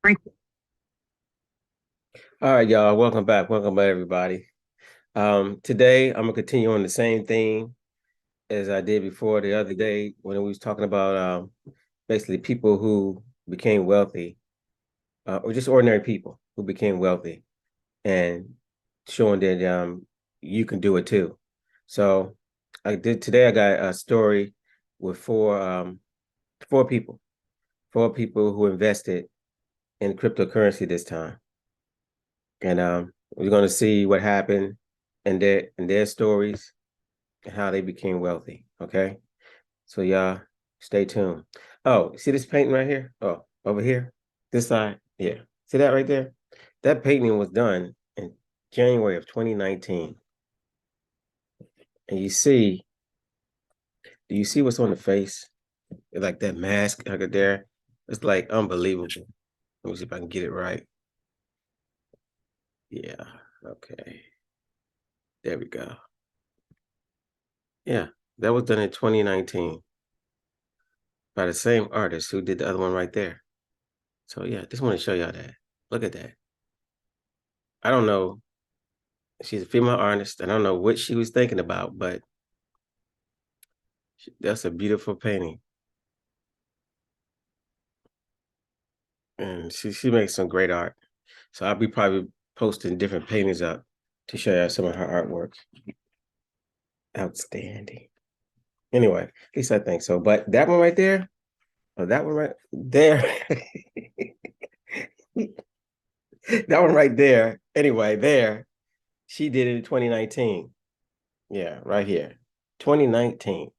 All right, y'all. Welcome back. Welcome back, everybody. Today I'm gonna continue on the same theme as I did before the other day when we was talking about basically people who became wealthy, or just ordinary people who became wealthy, and showing that you can do it too. So I did today. I got a story with four people, four people who invested in cryptocurrency this time. And we're going to see what happened in their stories and how they became wealthy. Okay, so y'all stay tuned. Oh, see this painting right here? Oh, over here, this side. Yeah, see that right there? That painting was done in January of 2019. And do you see what's on the face? Like that mask under there? It's like unbelievable. Let me see if I can get it right. Yeah, okay. There we go. Yeah, that was done in 2019 by the same artist who did the other one right there. So yeah, just want to show y'all that. Look at that. I don't know. She's a female artist. I don't know what she was thinking about, but that's a beautiful painting. And she makes some great art. So I'll be probably posting different paintings up to show y'all some of her artwork. Outstanding. Anyway, at least I think so. But that one right there, or that one right there, that one right there. Anyway, there, she did it in 2019. Yeah, right here. 2019.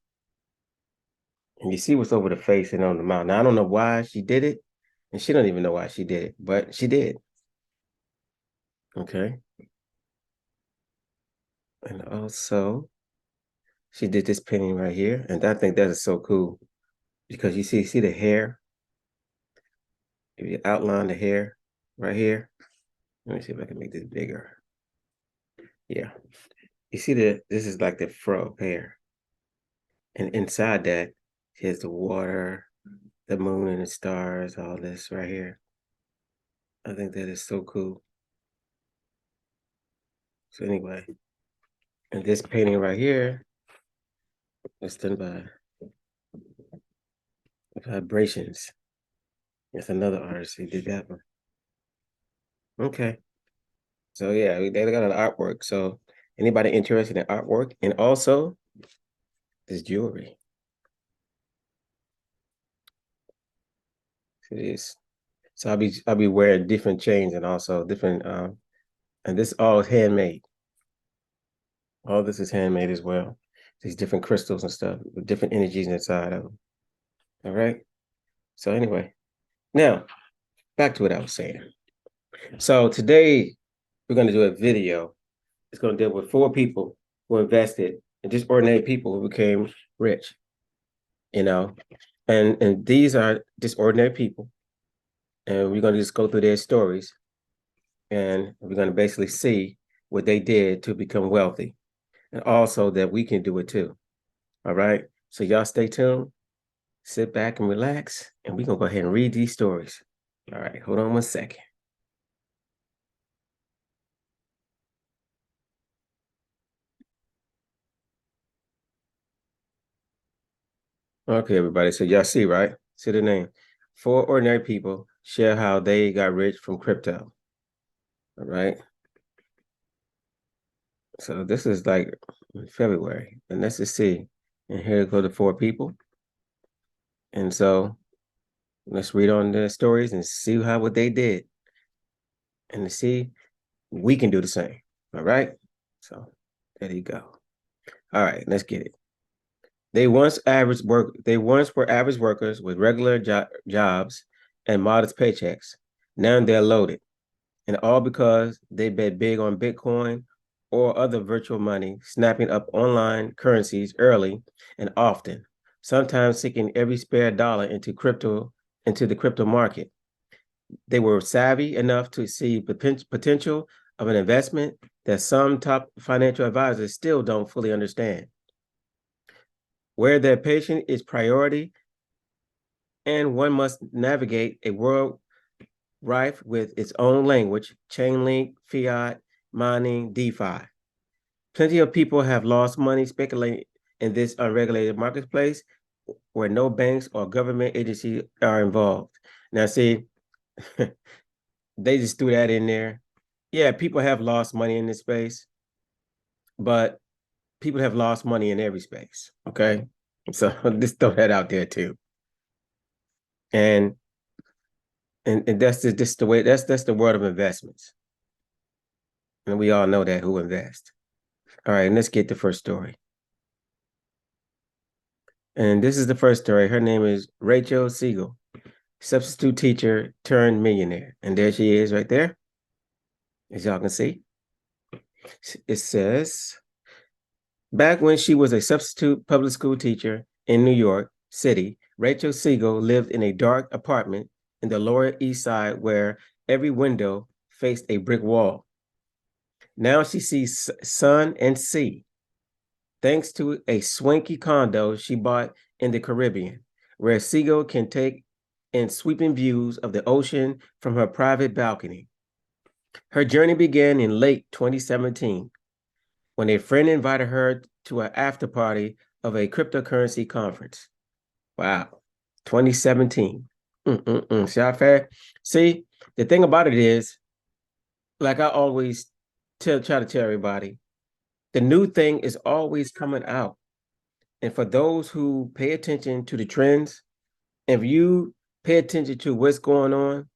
And you see what's over the face and on the mouth. Now I don't know why she did it, and she don't even know why she did it, but she did. Okay. And also she did this painting right here. And I think that is so cool because you see the hair. If you outline the hair right here. Let me see if I can make this bigger. Yeah. You see this is like the fro hair. And inside that, here's the water, the moon and the stars, all this right here. I think that is so cool. So anyway, and this painting right here is done by Vibrations. It's another artist who did that one. Okay. So yeah, they got an artwork. So anybody interested in artwork and also this jewelry. It is. So I'll be wearing different chains and also different and this all is handmade. All this is handmade as well. These different crystals and stuff with different energies inside of them. All right. So anyway, now back to what I was saying. So today we're going to do a video. It's going to deal with four people who invested and just ordinary people who became rich, you know. And these are just ordinary people. And we're going to just go through their stories and we're going to basically see what they did to become wealthy and also that we can do it too. All right. So y'all stay tuned, sit back and relax, and we're going to go ahead and read these stories. All right. Hold on one second. Okay, everybody. So y'all see, right? See the name. Four ordinary people share how they got rich from crypto. All right. So this is like February, and let's just see. And here go the four people. And so let's read on their stories and see how what they did, and to see we can do the same. All right. So there you go. All right, let's get it. They once were average workers with regular jobs and modest paychecks. Now they're loaded, and all because they bet big on Bitcoin or other virtual money, snapping up online currencies early and often, sometimes sinking every spare dollar into the crypto market. They were savvy enough to see potential of an investment that some top financial advisors still don't fully understand. Where their patient is priority, and one must navigate a world rife with its own language, Chainlink, fiat, mining, DeFi. Plenty of people have lost money speculating in this unregulated marketplace where no banks or government agencies are involved. Now, see, they just threw that in there. Yeah, people have lost money in this space, but people have lost money in every space. Okay. So just throw that out there too. And and that's just the way that's the world of investments. And we all know that who invest. All right, and let's get the first story. And this is the first story. Her name is Rachel Siegel, substitute teacher turned millionaire. And there she is right there, as y'all can see. It says, back when she was a substitute public school teacher in New York City, Rachel Siegel lived in a dark apartment in the Lower East Side where every window faced a brick wall. Now she sees sun and sea, thanks to a swanky condo she bought in the Caribbean, where Siegel can take in sweeping views of the ocean from her private balcony. Her journey began in late 2017 when a friend invited her to an after party of a cryptocurrency conference. Wow, 2017. See how fair? See, the thing about it is, like I always try to tell everybody, the new thing is always coming out. And for those who pay attention to the trends, if you pay attention to what's going on,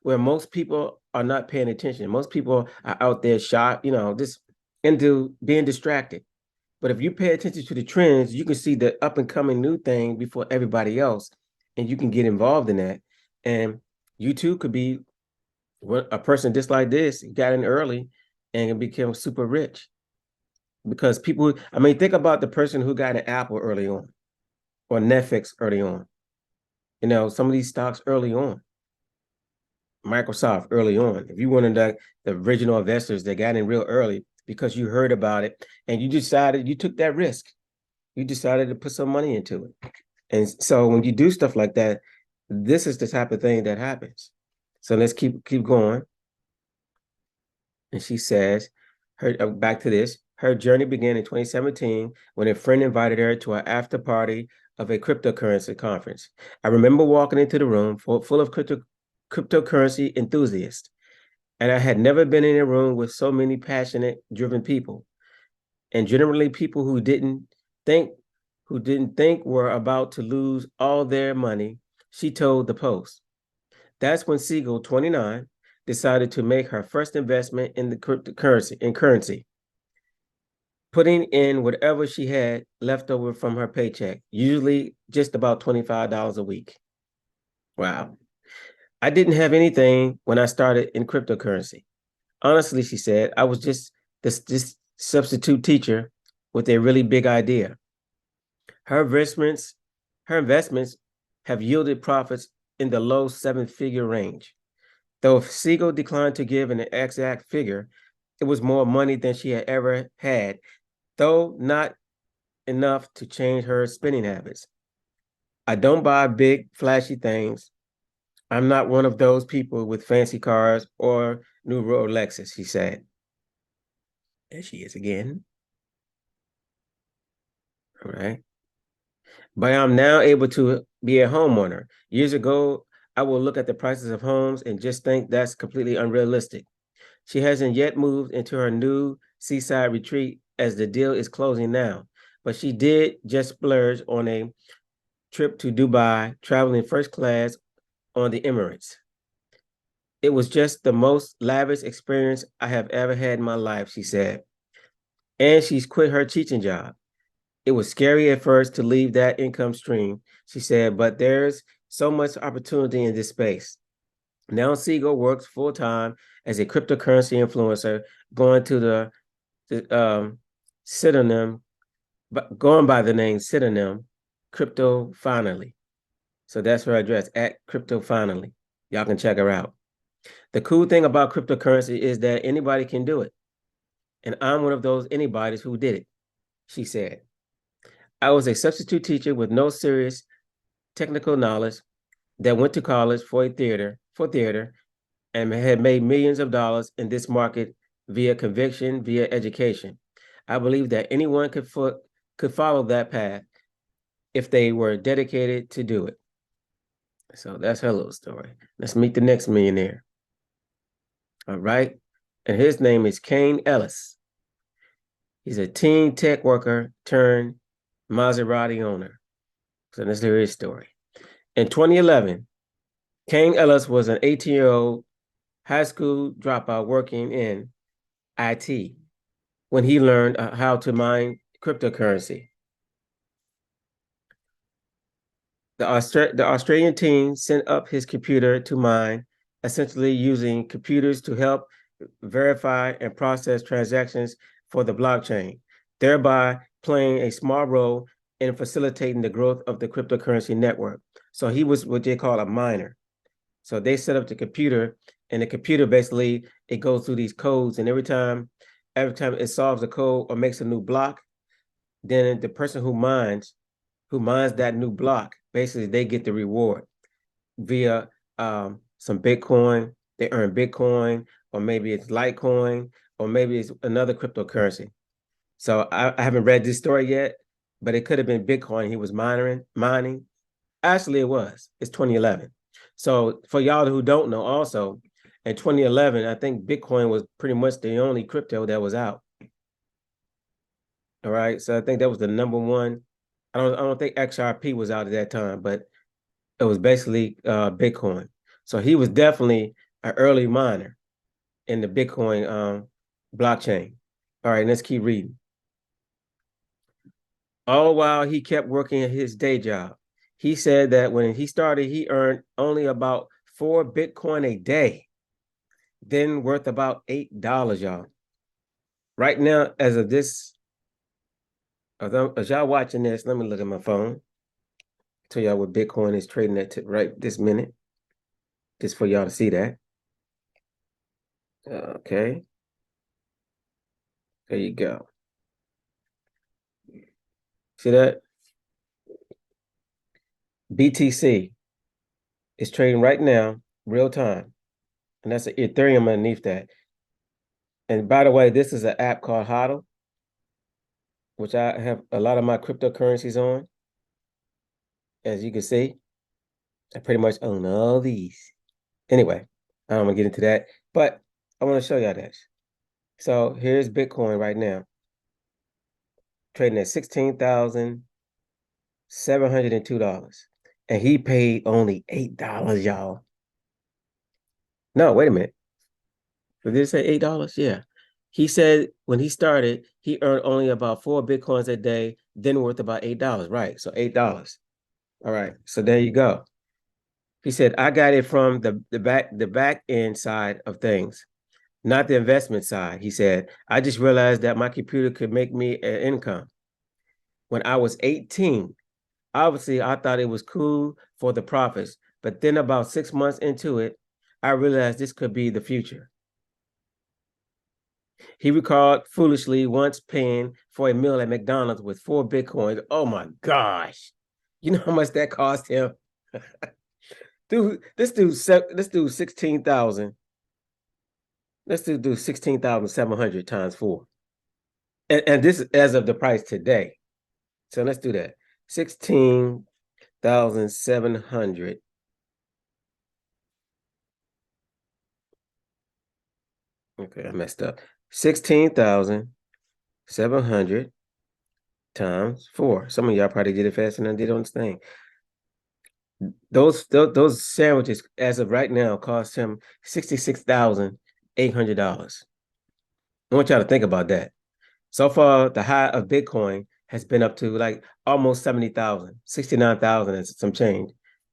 where most people are not paying attention, most people are out there shot, just into being distracted. But if you pay attention to the trends, you can see the up and coming new thing before everybody else, and you can get involved in that. And you too could be a person just like this, got in early and became super rich. Because people, I mean, think about the person who got an Apple early on or Netflix early on. Some of these stocks early on, Microsoft early on. If you one of the original investors that got in real early because you heard about it and you decided you took that risk, you decided to put some money into it. And so when you do stuff like that, this is the type of thing that happens. So let's keep going. And she says, back to this, her journey began in 2017 when a friend invited her to an after party of a cryptocurrency conference. I remember walking into the room full of cryptocurrency enthusiasts, and I had never been in a room with so many passionate, driven people, and generally people who didn't think were about to lose all their money, she told the Post. That's when Siegel, 29, decided to make her first investment in the currency, putting in whatever she had left over from her paycheck, usually just about $25 a week. Wow. I didn't have anything when I started in cryptocurrency. Honestly, she said, I was just this substitute teacher with a really big idea. Her investments have yielded profits in the low seven-figure range. Though Siegel declined to give an exact figure, it was more money than she had ever had, though not enough to change her spending habits. I don't buy big, flashy things. I'm not one of those people with fancy cars or new Rolexes, she said. There she is again. All right. But I'm now able to be a homeowner. Years ago, I will look at the prices of homes and just think that's completely unrealistic. She hasn't yet moved into her new seaside retreat as the deal is closing now, but she did just splurge on a trip to Dubai, traveling first class on the Emirates. It was just the most lavish experience I have ever had in my life, she said. And she's quit her teaching job. It was scary at first to leave that income stream, she said, but there's so much opportunity in this space. Now Siegel works full-time as a cryptocurrency influencer, going to the pseudonym, but going by the name pseudonym, Crypto Finally. So that's her address, at Crypto Finally. Y'all can check her out. The cool thing about cryptocurrency is that anybody can do it. And I'm one of those anybody's who did it, she said. I was a substitute teacher with no serious technical knowledge that went to college for theater, and had made millions of dollars in this market via conviction, via education. I believe that anyone could follow that path if they were dedicated to do it. So that's her little story. Let's meet the next millionaire. All right. And his name is Kane Ellis. He's a teen tech worker turned Maserati owner. So let's hear his story. In 2011, Kane Ellis was an 18-year-old high school dropout working in IT when he learned how to mine cryptocurrency. The Australian team sent up his computer to mine, essentially using computers to help verify and process transactions for the blockchain, thereby playing a small role in facilitating the growth of the cryptocurrency network. So he was what they call a miner. So they set up the computer, and the computer basically it goes through these codes, and every time it solves a code or makes a new block, then the person who mines that new block, basically they get the reward via some Bitcoin. They earn Bitcoin, or maybe it's Litecoin, or maybe it's another cryptocurrency. So I haven't read this story yet, but it could have been Bitcoin he was mining. Actually, it was. It's 2011. So for y'all who don't know, also in 2011, I think Bitcoin was pretty much the only crypto that was out. All right. So I think that was the number one. I don't think XRP was out at that time, but it was basically Bitcoin. So he was definitely an early miner in the Bitcoin blockchain. All right, let's keep reading. All while he kept working at his day job. He said that when he started, he earned only about 4 Bitcoin a day, then worth about $8, y'all. Right now, as of this, as y'all watching this, let me look at my phone. Tell y'all what Bitcoin is trading at right this minute, just for y'all to see that. Okay. There you go. See that? BTC is trading right now, real time. And that's an Ethereum underneath that. And by the way, this is an app called HODL, which I have a lot of my cryptocurrencies on. As you can see, I pretty much own all these. Anyway, I don't want to get into that, but I want to show y'all this. So here's Bitcoin right now, trading at $16,702. And he paid only $8, y'all. No, wait a minute. Did it say $8? Yeah. He said when he started, he earned only about 4 Bitcoins a day, then worth about $8. Right. So $8. All right. So there you go. He said, I got it from the back end side of things, not the investment side. He said, I just realized that my computer could make me an income. When I was 18, obviously I thought it was cool for the profits. But then about 6 months into it, I realized this could be the future. He recalled foolishly once paying for a meal at McDonald's with 4 Bitcoins. Oh my gosh. You know how much that cost him? Dude, let's do 16,000. Let's do 16,700 times 4. And this is as of the price today. So let's do that. 16,700. Okay, I messed up. 16,700 times 4. Some of y'all probably did it faster than I did on this thing. Those sandwiches, as of right now, cost him $66,800. I want y'all to think about that. So far, the high of Bitcoin has been up to like almost 70,000, 69,000 and some change.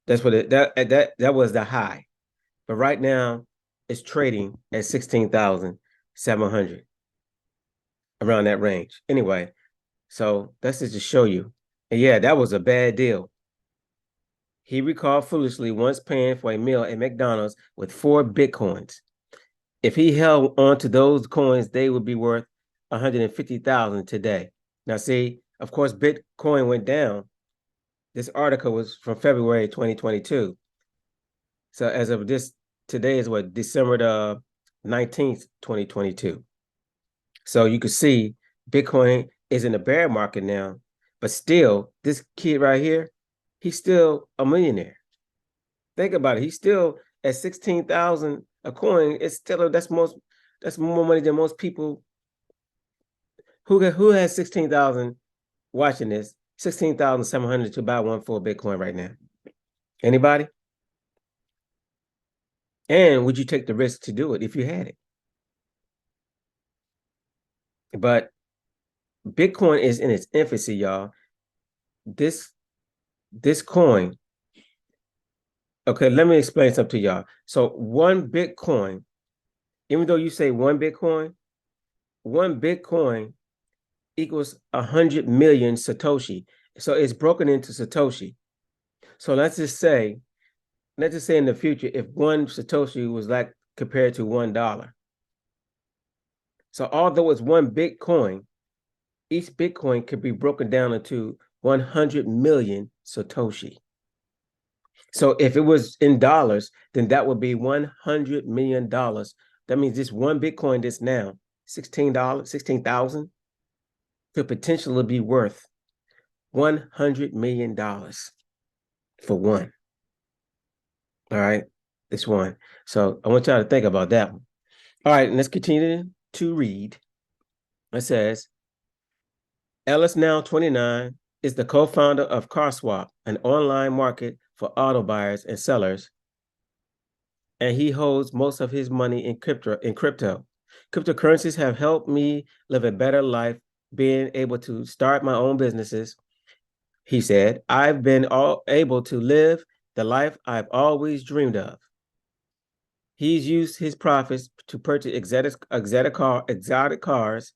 That's what that was the high. But right now, it's trading at 16,700, around that range. Anyway, so that's just to show you. And yeah, that was a bad deal. He recalled foolishly once paying for a meal at McDonald's with 4 Bitcoins. If he held on to those coins, they would be worth 150,000 today. Now, see, of course, Bitcoin went down. This article was from February 2022. So as of this Today is what, December the 19th, 2022. So you can see Bitcoin is in a bear market now, but still, this kid right here, he's still a millionaire. Think about it. He's still at 16,000 a coin. It's still that's more money than most people who has 16,000 watching this. 16,700 to buy one full Bitcoin right now. Anybody? And would you take the risk to do it if you had it? But Bitcoin is in its infancy, y'all. This coin. Okay, let me explain something to y'all. So one Bitcoin, even though you say one Bitcoin equals 100 million Satoshi. So it's broken into Satoshi. So let's just say in the future, if one Satoshi was like compared to $1. So although it's one Bitcoin, each Bitcoin could be broken down into 100 million Satoshi. So if it was in dollars, then that would be $100 million. That means this one Bitcoin that's now $16, 16,000 could potentially be worth $100 million for one. All right, this one. So I want y'all to think about that one. All right, and let's continue to read. It says, Ellis, now 29, is the co-founder of CarSwap, an online market for auto buyers and sellers, and he holds most of his money in crypto. Cryptocurrencies have helped me live a better life, being able to start my own businesses. He said, I've been able to live the life I've always dreamed of. He's used his profits to purchase exotic cars,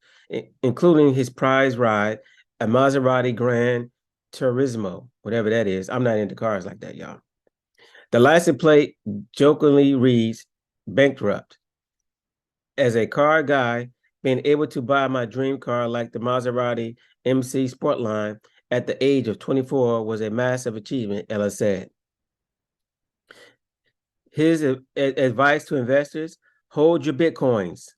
including his prize ride, a Maserati Gran Turismo, whatever that is. I'm not into cars like that, y'all. The license plate jokingly reads, bankrupt. As a car guy, being able to buy my dream car like the Maserati MC Sportline at the age of 24 was a massive achievement, Ella said. His advice to investors: hold your Bitcoins.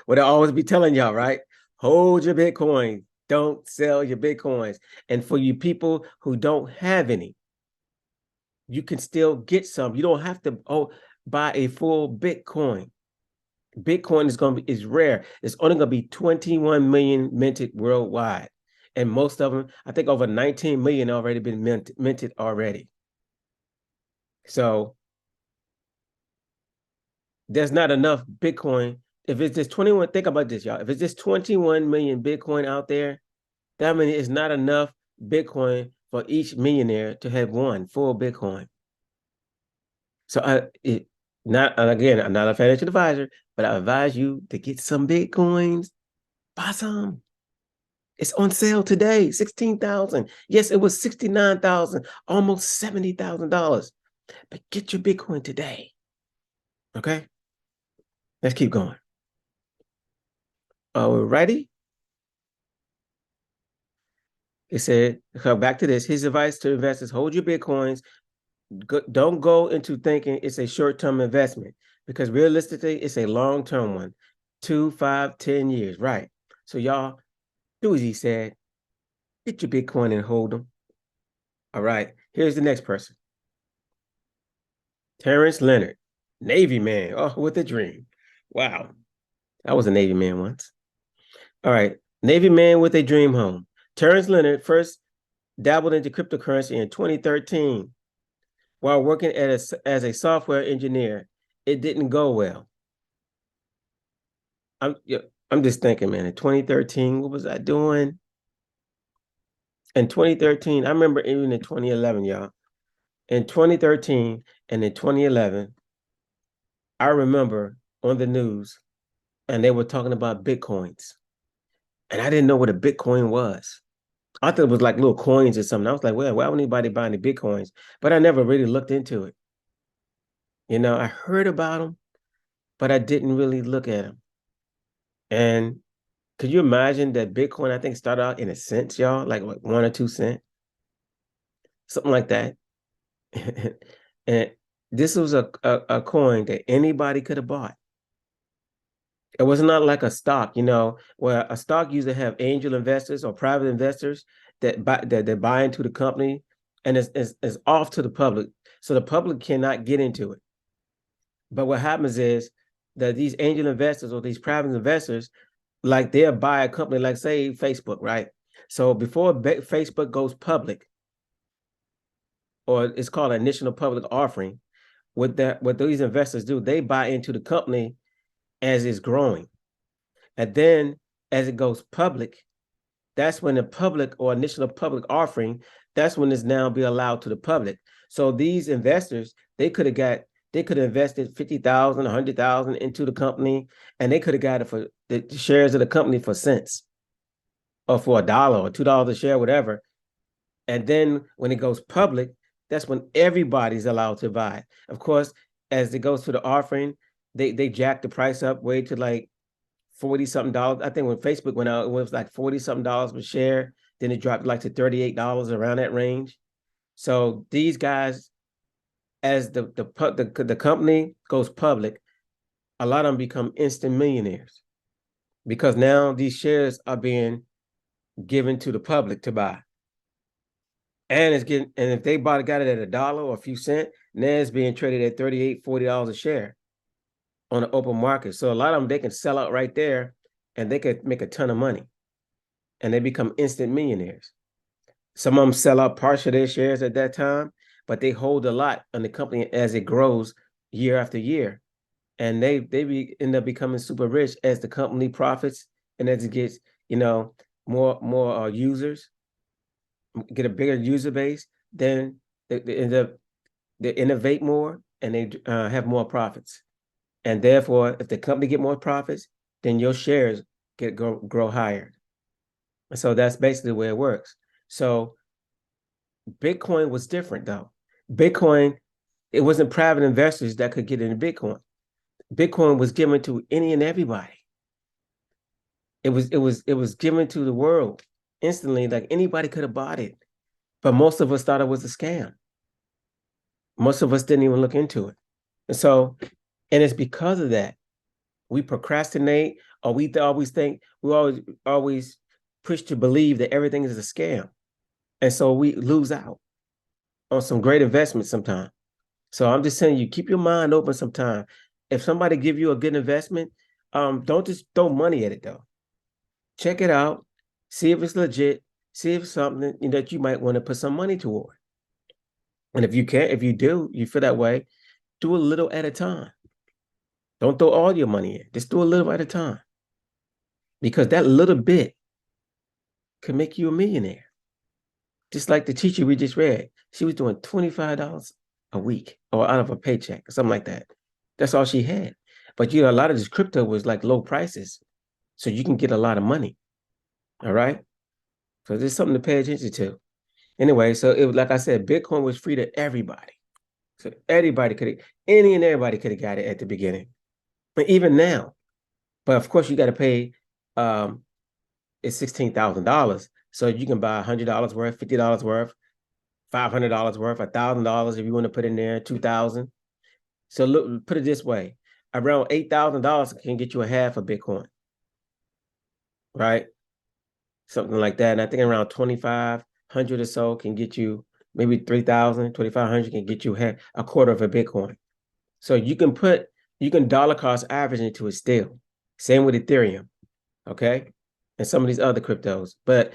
What I always be telling y'all, right? Hold your Bitcoins. Don't sell your Bitcoins. And for you people who don't have any, you can still get some. You don't have to buy a full Bitcoin. Bitcoin is rare. It's only going to be 21 million minted worldwide. And most of them, I think over 19 million already been minted already. So there's not enough Bitcoin. If it's just 21, think about this, y'all. If it's just 21 million Bitcoin out there, that means it's not enough Bitcoin for each millionaire to have one full Bitcoin. So I'm not a financial advisor, but I advise you to get some Bitcoins, buy some. It's on sale today, 16,000. Yes, it was 69,000, almost $70,000. But get your Bitcoin today. Okay? Let's keep going. Are we ready? It said, come back to this. His advice to investors: hold your Bitcoins. Don't go into thinking it's a short-term investment, because realistically, it's a long-term one. 2, 5, 10 years, right? So y'all, do as he said. Get your Bitcoin and hold them. All right, here's the next person. Terrence Leonard, Navy man. Oh, with a dream. Wow. I was a Navy man once. All right, Navy man with a dream home. Terrence Leonard first dabbled into cryptocurrency in 2013 while working as a software engineer. It didn't go well. I'm just thinking, man, in 2013, what was I doing? In 2013, I remember even in 2011, y'all. In 2013 and in 2011, I remember on the news, and they were talking about Bitcoins. And I didn't know what a Bitcoin was. I thought it was like little coins or something. I was like, well, why would anybody buy any Bitcoins? But I never really looked into it. You know, I heard about them, but I didn't really look at them. And could you imagine that Bitcoin, I think, started out in a cent, y'all, like 1 or 2 cents, something like that. and This was a coin that anybody could have bought. It was not like a stock, where a stock usually have angel investors or private investors that buy into the company, and it's off to the public. So the public cannot get into it. But what happens is that these angel investors or these private investors, like they'll buy a company, like say Facebook, right? So before Facebook goes public, or it's called an initial public offering, what these investors do, they buy into the company as it's growing. And then as it goes public, that's when the public or initial public offering, that's when it's now be allowed to the public. So these investors, they could have invested 50,000, 100,000 into the company, and they could have got it for the shares of the company for cents or for $1 or $2 a share, whatever. And then when it goes public, that's when everybody's allowed to buy. Of course, as it goes to the offering, they jack the price up way to like 40 something dollars. I think when Facebook went out, it was like 40 something dollars per share. Then it dropped like to $38 around that range. So these guys, as the company goes public, a lot of them become instant millionaires because now these shares are being given to the public to buy. And if they got it at $1 or a few cents, now it's being traded at $38, $40 a share on the open market. So a lot of them, they can sell out right there and they could make a ton of money and they become instant millionaires. Some of them sell out partial of their shares at that time, but they hold a lot on the company as it grows year after year. And end up becoming super rich as the company profits and as it gets, more users, get a bigger user base, then they end up they innovate more and they have more profits. And therefore, if the company get more profits, then your shares grow higher. And so that's basically the way it works. So Bitcoin was different though. Bitcoin, it wasn't private investors that could get into Bitcoin. Bitcoin was given to any and everybody. It was given to the world instantly, like anybody could have bought it. But most of us thought it was a scam. Most of us didn't even look into it. And it's because of that we procrastinate, or we always think we always push to believe that everything is a scam, and so we lose out on some great investments sometimes. So I'm just saying, you keep your mind open sometime. If somebody give you a good investment, don't just throw money at it though. Check it out, see if it's legit, see if it's something that you might want to put some money toward. And if you do, you feel that way, do a little at a time. Don't throw all your money in. Just do a little at a time. Because that little bit can make you a millionaire. Just like the teacher we just read, she was doing $25 a week or out of a paycheck or something like that. That's all she had. But a lot of this crypto was like low prices. So you can get a lot of money. All right. So there's something to pay attention to. Anyway, so it was like I said, Bitcoin was free to everybody. So any and everybody could have got it at the beginning. But even now. But of course, you got to pay it's $16,000. So you can buy $100 worth, $50 worth, $500 worth, $1,000 if you want to put in there, 2,000. So look, put it this way: around $8,000 can get you a half a Bitcoin, right? Something like that. And I think around 2,500 or so can get you maybe 3,000, 2,500 can get you a quarter of a Bitcoin. So you can dollar cost average into it still. Same with Ethereum, okay? And some of these other cryptos. But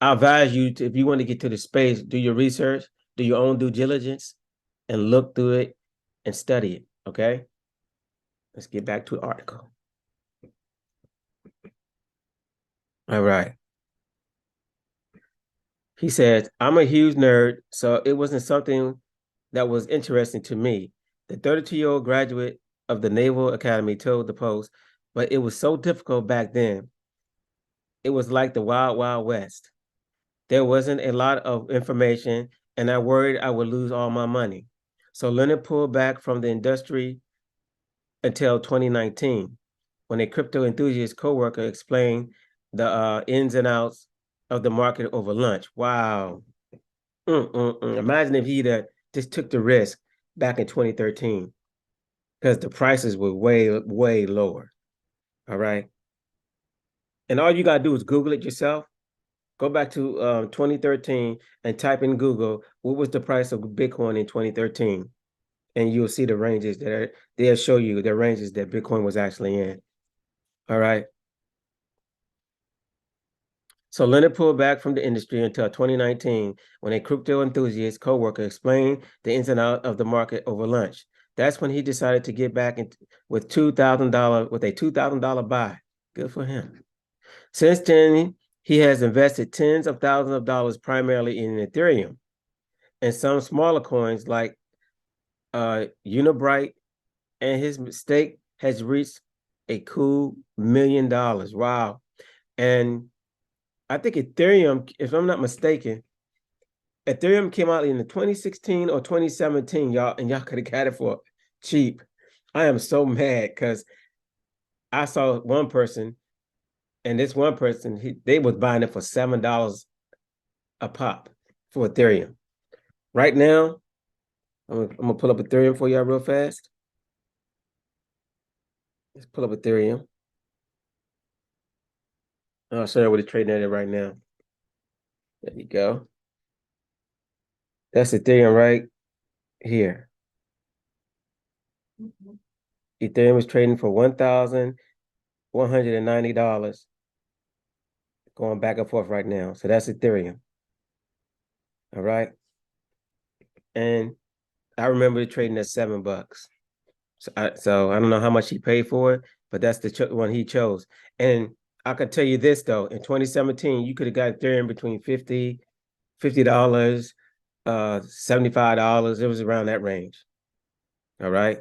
I advise you to, if you want to get to the space, do your research, do your own due diligence, and look through it and study it, okay? Let's get back to the article. All right. He says, I'm a huge nerd, so it wasn't something that was interesting to me. The 32-year-old graduate of the Naval Academy told the Post, but it was so difficult back then. It was like the wild, wild west. There wasn't a lot of information, and I worried I would lose all my money. So Leonard pulled back from the industry until 2019, when a crypto enthusiast coworker explained the ins and outs of the market over lunch. Wow. Imagine if he'd just took the risk. back in 2013 because the prices were way lower. All right. And all you got to do is Google it yourself. Go back to 2013 and type in Google, what was the price of Bitcoin in 2013? And you'll see the ranges they'll show you the ranges that Bitcoin was actually in. All right. So Leonard pulled back from the industry until 2019 when a crypto enthusiast coworker explained the ins and outs of the market over lunch. That's when he decided to get back with a $2,000 buy. Good for him. Since then, he has invested tens of thousands of dollars primarily in Ethereum and some smaller coins like Unibright, and his stake has reached a cool $1 million. Wow. And I think Ethereum, if I'm not mistaken, Ethereum came out in the 2016 or 2017, y'all, and y'all could have got it for cheap. I am so mad because I saw one person, and this one person, they was buying it for $7 a pop for Ethereum. Right now, I'm gonna pull up Ethereum for y'all real fast. Let's pull up Ethereum. I'll show you what it's trading at right now. There you go. That's Ethereum right here. Ethereum is trading for $1,190, going back and forth right now. So that's Ethereum. All right. And I remember it trading at $7. So I don't know how much he paid for it, but that's the one he chose. And I could tell you this though, in 2017, you could have got Ethereum between $50, $75. It was around that range. All right.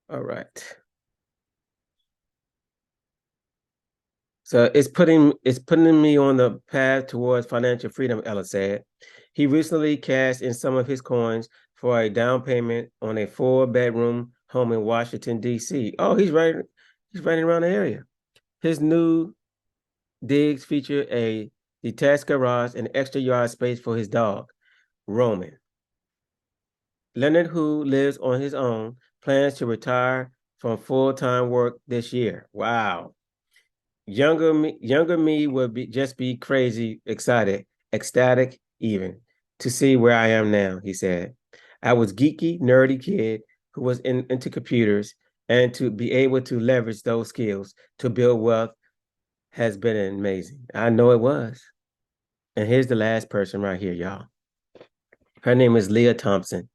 All right. So it's putting me on the path towards financial freedom, Ella said. He recently cashed in some of his coins for a down payment on a 4-bedroom home in Washington, D.C. Oh, he's right around the area. His new digs feature a detached garage and extra yard space for his dog, Roman. Leonard, who lives on his own, plans to retire from full-time work this year. Wow. Younger me would just be crazy, excited, ecstatic even to see where I am now, he said. I was geeky, nerdy kid who was into computers, and to be able to leverage those skills to build wealth has been amazing. I know it was. And here's the last person right here, y'all. Her name is Leah Thompson,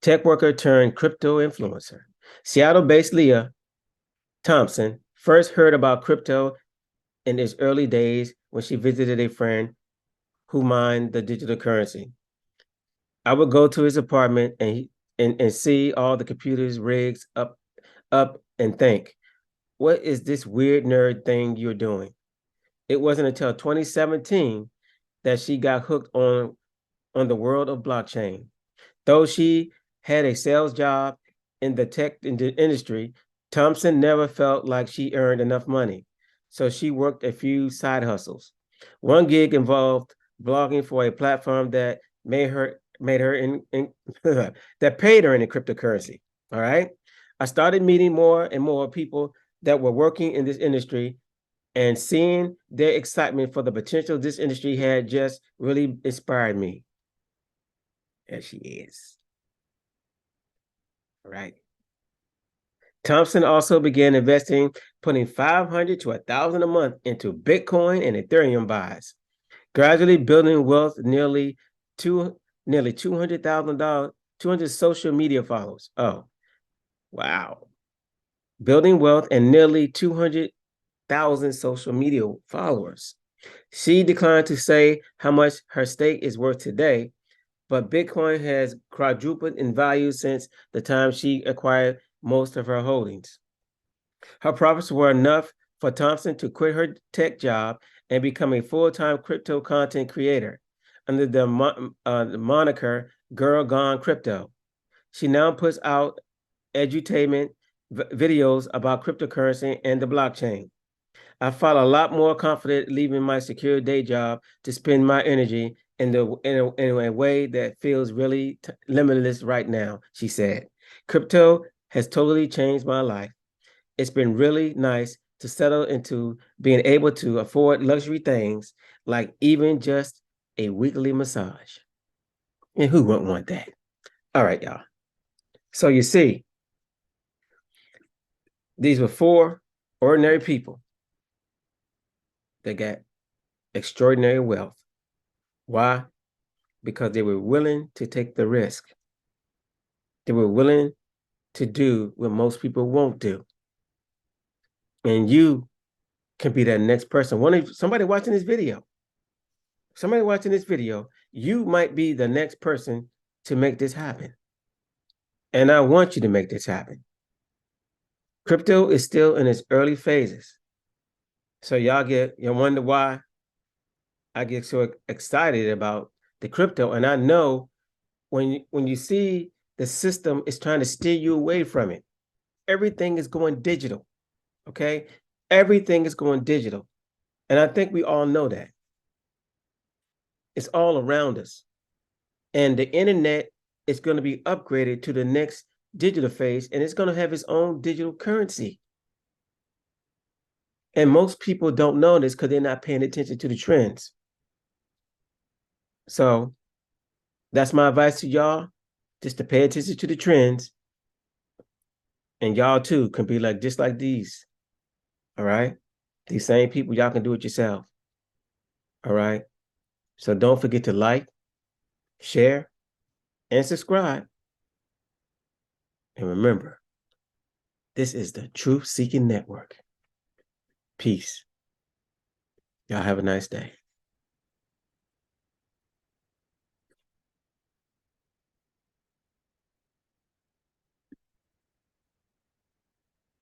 tech worker turned crypto influencer. Seattle-based Leah Thompson first heard about crypto in its early days when she visited a friend who mined the digital currency. I would go to his apartment and see all the computers rigs up and think, what is this weird nerd thing you're doing? It wasn't until 2017 that she got hooked on the world of blockchain. Though she had a sales job in the tech industry, Thompson never felt like she earned enough money. So she worked a few side hustles. One gig involved blogging for a platform that made her that paid her in cryptocurrency. All right. I started meeting more and more people that were working in this industry, and seeing their excitement for the potential this industry had just really inspired me. As she is. All right. Thompson also began investing, putting $500 to $1,000 a month into Bitcoin and Ethereum buys, gradually building wealth. Nearly $200,000, 200 social media followers. Oh, wow! Building wealth and nearly 200,000 social media followers. She declined to say how much her stake is worth today, but Bitcoin has quadrupled in value since the time she acquired most of her holdings. Her profits were enough for Thompson to quit her tech job and become a full-time crypto content creator under the moniker Girl Gone Crypto. She now puts out edutainment videos about cryptocurrency and the blockchain. I felt a lot more confident leaving my secure day job to spend my energy in a way that feels really limitless right now. She said, "Crypto has totally changed my life. It's been really nice to settle into being able to afford luxury things like even just a weekly massage. And who wouldn't want that?" All right, y'all. So you see, these were four ordinary people that got extraordinary wealth. Why? Because they were willing to take the risk. They were willing to do what most people won't do. And you can be that next person. Somebody watching this video, you might be the next person to make this happen. And I want you to make this happen. Crypto is still in its early phases. So you wonder why I get so excited about the crypto. And I know when you see the system is trying to steer you away from it, everything is going digital. Okay. Everything is going digital. And I think we all know that. It's all around us. And the internet is going to be upgraded to the next digital phase, and it's going to have its own digital currency. And most people don't know this because they're not paying attention to the trends. So that's my advice to y'all, just to pay attention to the trends. And y'all too can be like just like these. All right. These same people, y'all can do it yourself. All right. So don't forget to like, share, and subscribe. And remember, this is the Truth Seeking Network. Peace. Y'all have a nice day.